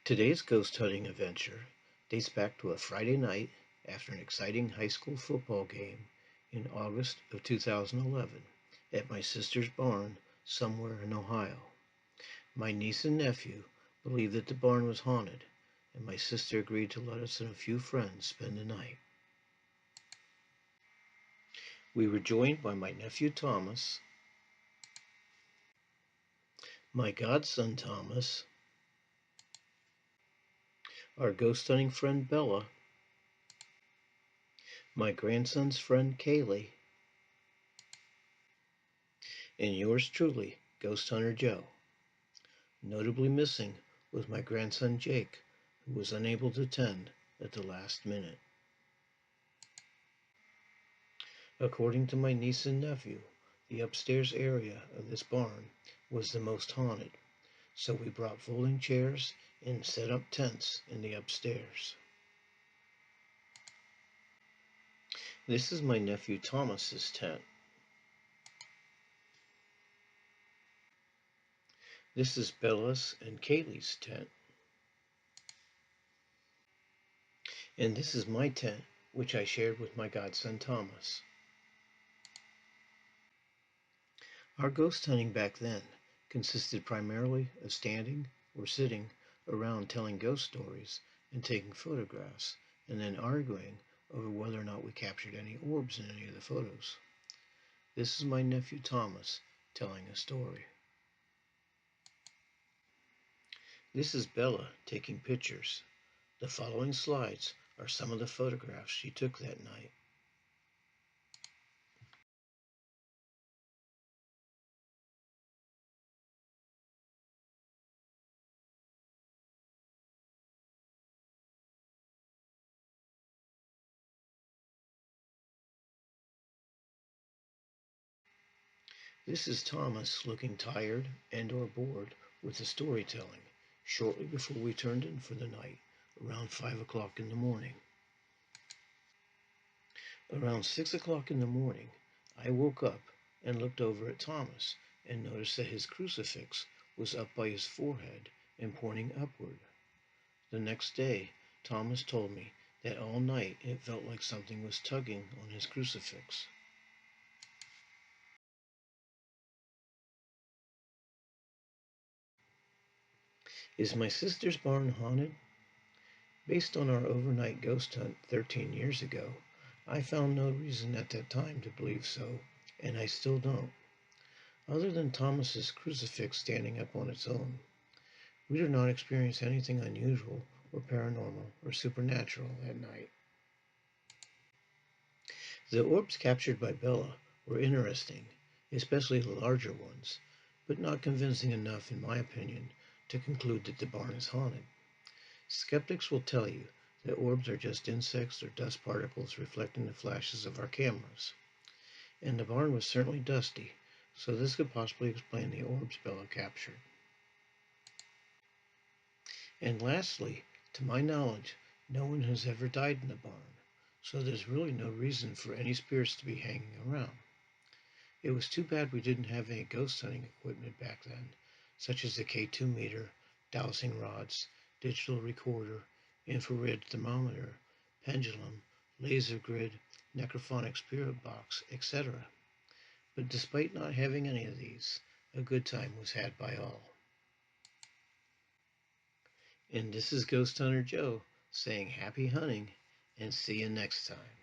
Today's ghost hunting adventure dates back to a Friday night after an exciting high school football game in August of 2011 at my sister's barn somewhere in Ohio. My niece and nephew believed that the barn was haunted, and my sister agreed to let us and a few friends spend the night. We were joined by my nephew Thomas, my godson Thomas, our ghost hunting friend Bella, my grandson's friend Kaylee, and yours truly, Ghost Hunter Joe. Notably missing was my grandson Jake, who was unable to attend at the last minute. According to my niece and nephew, the upstairs area of this barn was the most haunted, so we brought folding chairs and set up tents in the upstairs. This is my nephew Thomas's tent. This is Bella's and Kaylee's tent. And this is my tent, which I shared with my godson Thomas. Our ghost hunting back then consisted primarily of standing or sitting around telling ghost stories and taking photographs, and then arguing over whether or not we captured any orbs in any of the photos. This is my nephew Thomas telling a story. This is Bella taking pictures. The following slides are some of the photographs she took that night. This is Thomas looking tired and or bored with the storytelling shortly before we turned in for the night, around 5 o'clock in the morning. Around 6 o'clock in the morning, I woke up and looked over at Thomas and noticed that his crucifix was up by his forehead and pointing upward. The next day, Thomas told me that all night it felt like something was tugging on his crucifix. Is my sister's barn haunted? Based on our overnight ghost hunt 13 years ago, I found no reason at that time to believe so, and I still don't. Other than Thomas's crucifix standing up on its own, we did not experience anything unusual or paranormal or supernatural that night. The orbs captured by Bella were interesting, especially the larger ones, but not convincing enough, in my opinion, to conclude that the barn is haunted. Skeptics will tell you that orbs are just insects or dust particles reflecting the flashes of our cameras. And the barn was certainly dusty, so this could possibly explain the orbs Bella captured. And lastly, to my knowledge, no one has ever died in the barn, so there's really no reason for any spirits to be hanging around. It was too bad we didn't have any ghost hunting equipment back then, such as the K2 meter, dowsing rods, digital recorder, infrared thermometer, pendulum, laser grid, necrophonic spirit box, etc. But despite not having any of these, a good time was had by all. And this is Ghost Hunter Joe saying happy hunting and see you next time.